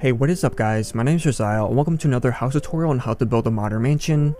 Hey, what is up guys, my name is Josiah and welcome to another house tutorial on how to build a modern mansion.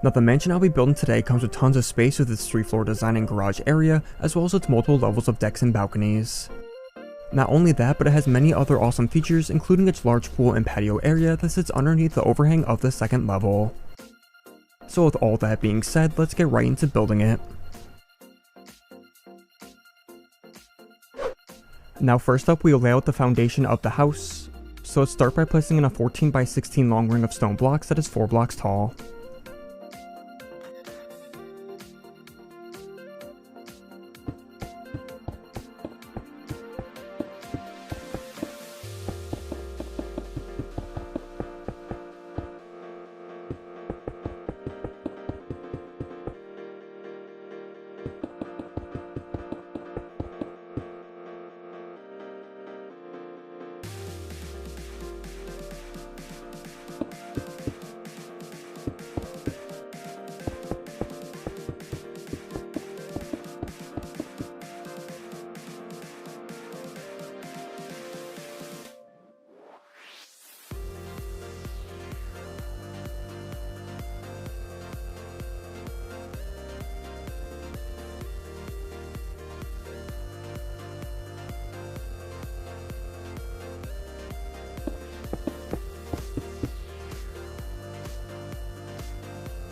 Now the mansion I'll be building today comes with tons of space with its 3-floor design and garage area, as well as its multiple levels of decks and balconies. Not only that, but it has many other awesome features, including its large pool and patio area that sits underneath the overhang of the second level. So with all that being said, let's get right into building it. Now first up, we'll lay out the foundation of the house. So let's start by placing in a 14 by 16 long ring of stone blocks that is 4 blocks tall.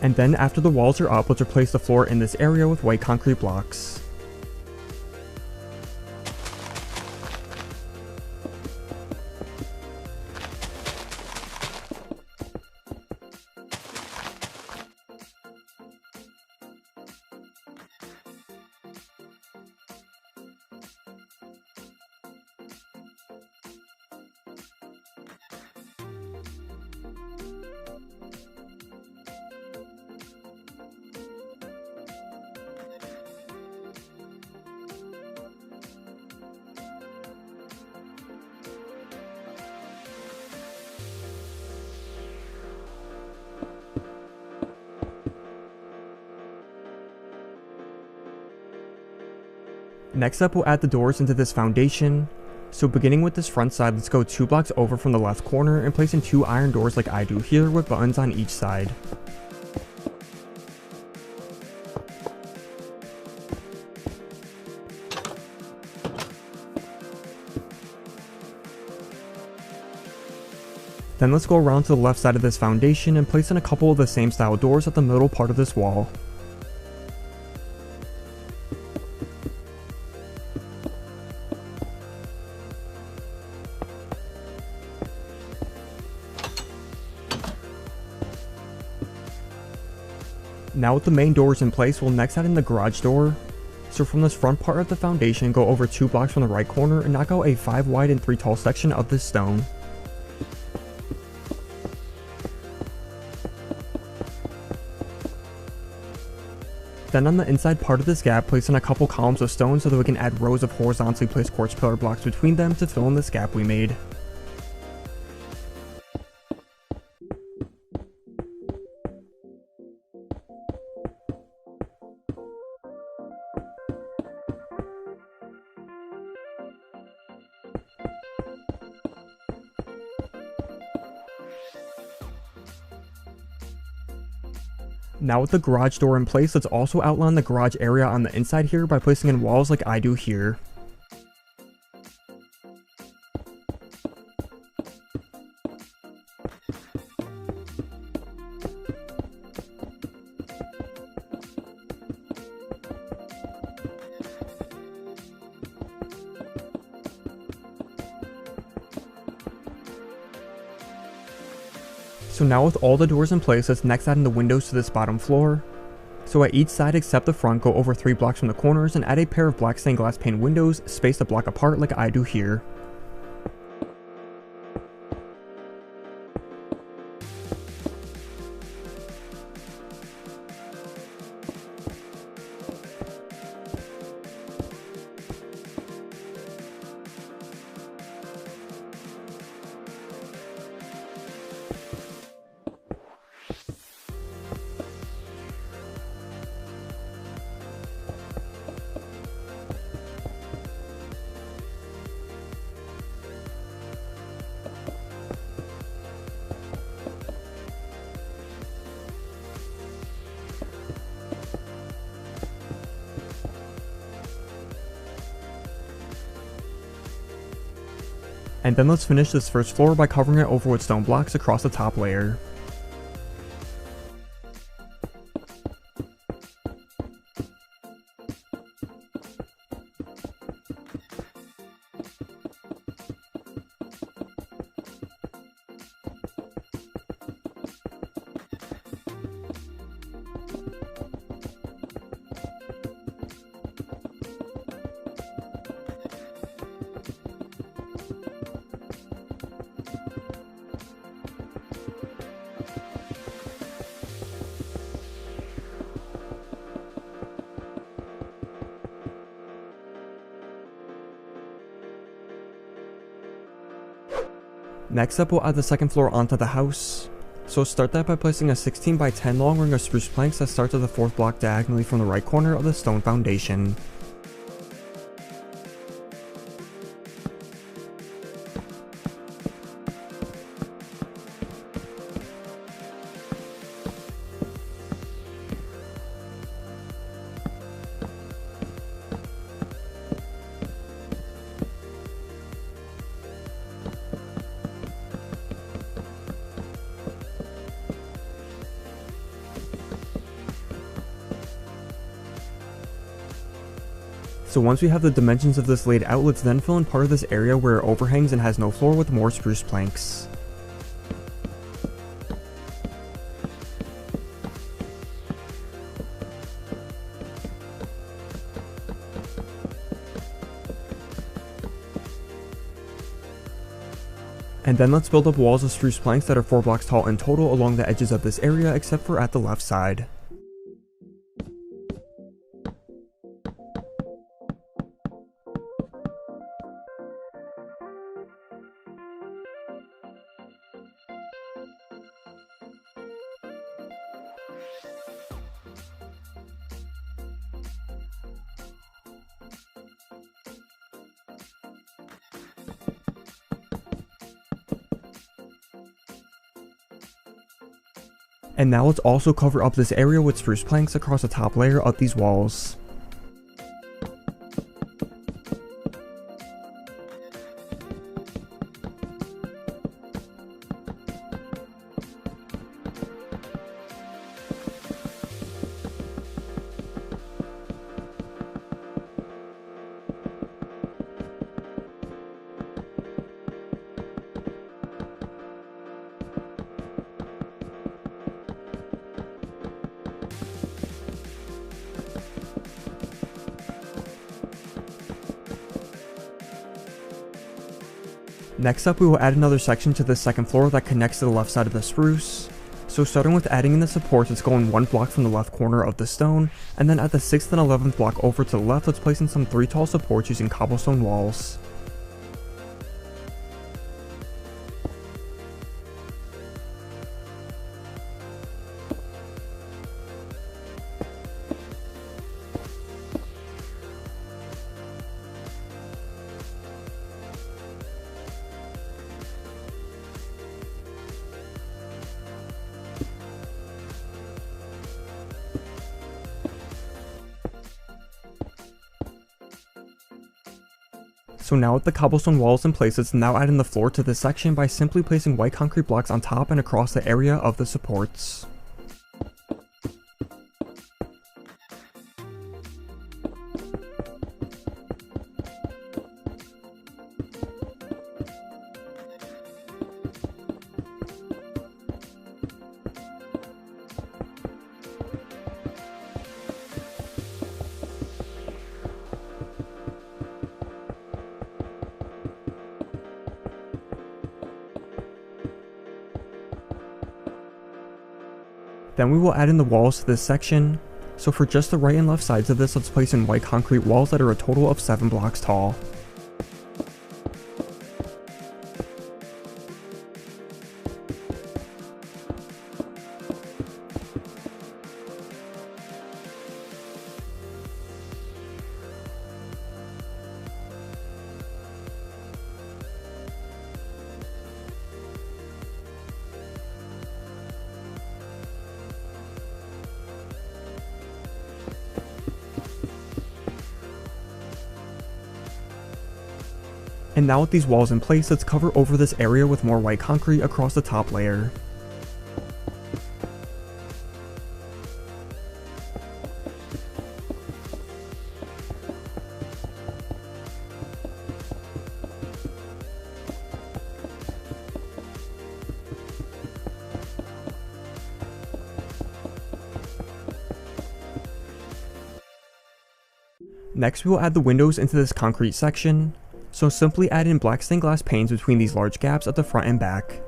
And then after the walls are up, let's replace the floor in this area with white concrete blocks. Next up, we'll add the doors into this foundation. So beginning with this front side, let's go 2 blocks over from the left corner and place in 2 iron doors like I do here with buttons on each side. Then let's go around to the left side of this foundation and place in a couple of the same style doors at the middle part of this wall. Now with the main doors in place, we'll next add in the garage door. So from this front part of the foundation, go over 2 blocks from the right corner and knock out a 5 wide and 3 tall section of this stone. Then on the inside part of this gap, place in a couple columns of stone so that we can add rows of horizontally placed quartz pillar blocks between them to fill in this gap we made. Now with the garage door in place, let's also outline the garage area on the inside here by placing in walls like I do here. So now with all the doors in place, let's next add in the windows to this bottom floor. So at each side except the front, go over 3 blocks from the corners and add a pair of black stained glass pane windows spaced a block apart like I do here. And then let's finish this first floor by covering it over with stone blocks across the top layer. Next up, we'll add the second floor onto the house. So start that by placing a 16 by 10 long ring of spruce planks that starts at the 4th block diagonally from the right corner of the stone foundation. So once we have the dimensions of this laid out, let's then fill in part of this area where it overhangs and has no floor with more spruce planks. And then let's build up walls of spruce planks that are 4 blocks tall in total along the edges of this area except for at the left side. And now let's also cover up this area with spruce planks across the top layer of these walls. Next up, we will add another section to the second floor that connects to the left side of the spruce. So starting with adding in the supports, it's going 1 block from the left corner of the stone, and then at the 6th and 11th block over to the left, let's place in some 3 tall supports using cobblestone walls. So now with the cobblestone walls in place, let's now add in the floor to this section by simply placing white concrete blocks on top and across the area of the supports. Then we will add in the walls to this section. So for just the right and left sides of this, let's place in white concrete walls that are a total of 7 blocks tall. And now with these walls in place, let's cover over this area with more white concrete across the top layer. Next, we will add the windows into this concrete section, so simply add in black stained glass panes between these large gaps at the front and back.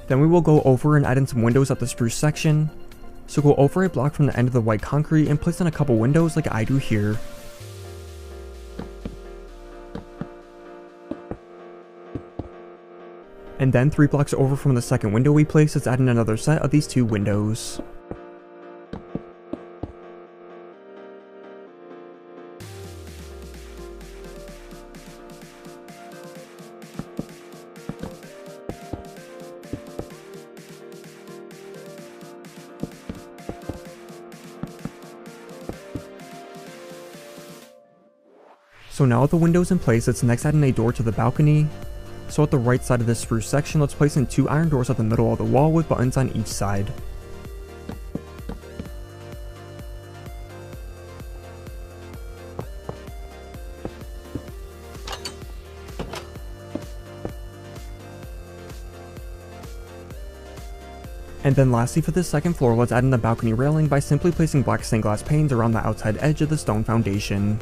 Then we will go over and add in some windows at the spruce section. So go over a block from the end of the white concrete and place in a couple windows like I do here. And then 3 blocks over from the second window we placed, let's add in another set of these 2 windows. So now with the windows in place, let's next add in a door to the balcony. So at the right side of this spruce section, let's place in 2 iron doors at the middle of the wall with buttons on each side. And then lastly for this second floor, let's add in the balcony railing by simply placing black stained glass panes around the outside edge of the stone foundation.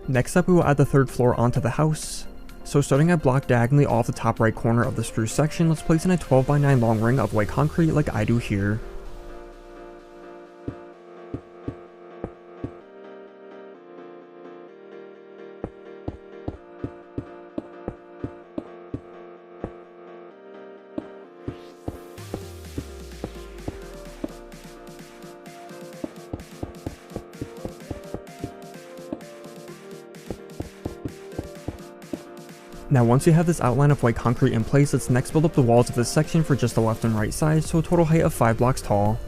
Next up, we will add the third floor onto the house. So starting at block diagonally off the top right corner of the spruce section, let's place in a 12x9 long ring of white concrete like I do here. Now once you have this outline of white concrete in place, let's next build up the walls of this section for just the left and right sides to a total height of 5 blocks tall.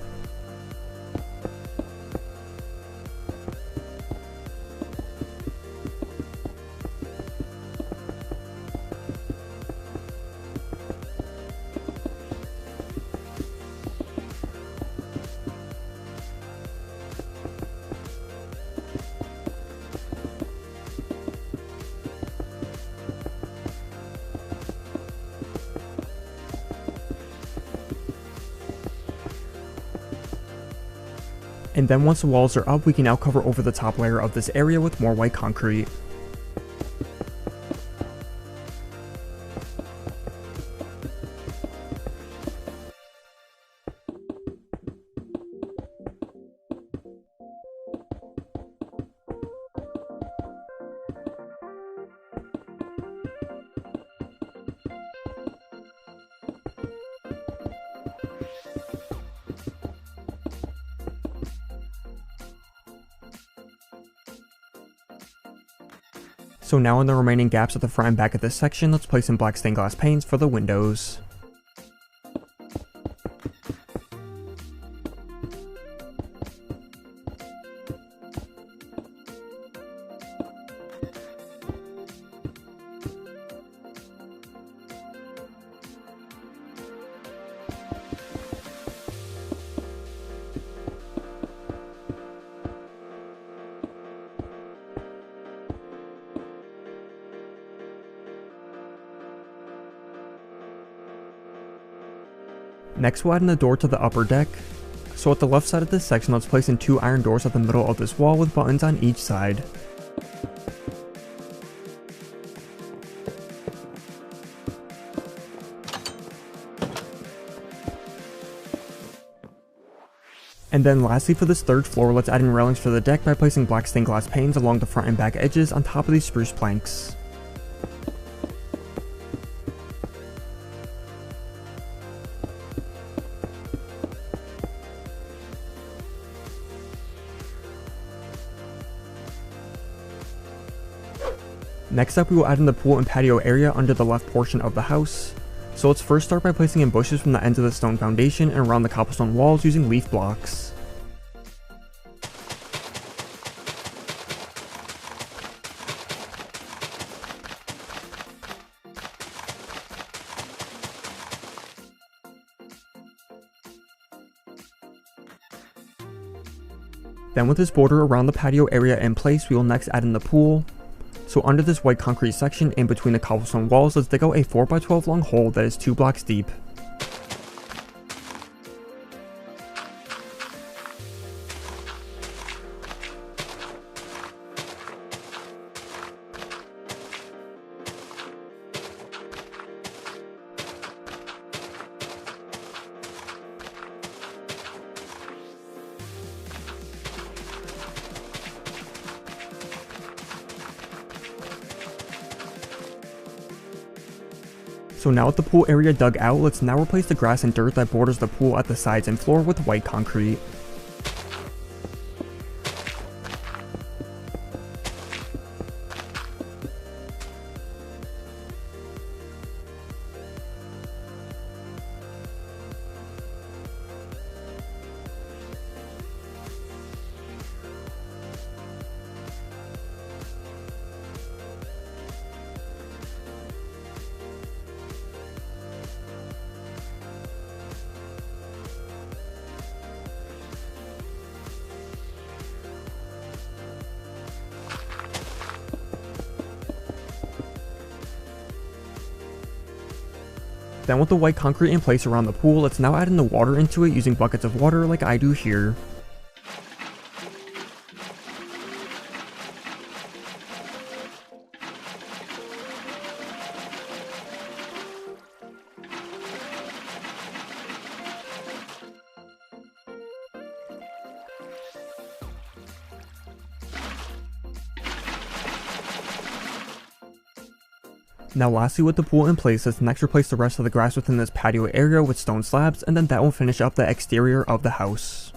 And then once the walls are up, we can now cover over the top layer of this area with more white concrete. So now in the remaining gaps at the front and back of this section, let's place in black stained glass panes for the windows. Next we'll add in the door to the upper deck. So at the left side of this section, let's place in 2 iron doors at the middle of this wall with buttons on each side. And then lastly for this third floor, let's add in railings for the deck by placing black stained glass panes along the front and back edges on top of these spruce planks. Next up, we will add in the pool and patio area under the left portion of the house. So let's first start by placing in bushes from the ends of the stone foundation and around the cobblestone walls using leaf blocks. Then with this border around the patio area in place, we will next add in the pool. So under this white concrete section in between the cobblestone walls, let's dig out a 4x12 long hole that is 2 blocks deep. So now with the pool area dug out, let's now replace the grass and dirt that borders the pool at the sides and floor with white concrete. Then with the white concrete in place around the pool, let's now add in the water into it using buckets of water like I do here. Now lastly with the pool in place, let's next replace the rest of the grass within this patio area with stone slabs, and then that will finish up the exterior of the house.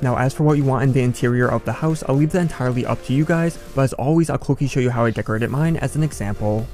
Now as for what you want in the interior of the house, I'll leave that entirely up to you guys, but as always I'll quickly show you how I decorated mine as an example.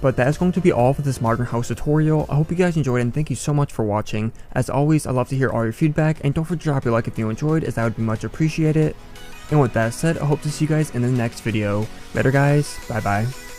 But that is going to be all for this modern house tutorial. I hope you guys enjoyed and thank you so much for watching. As always, I love to hear all your feedback, and don't forget to drop a like if you enjoyed, as that would be much appreciated. And with that said, I hope to see you guys in the next video. Later guys, bye bye.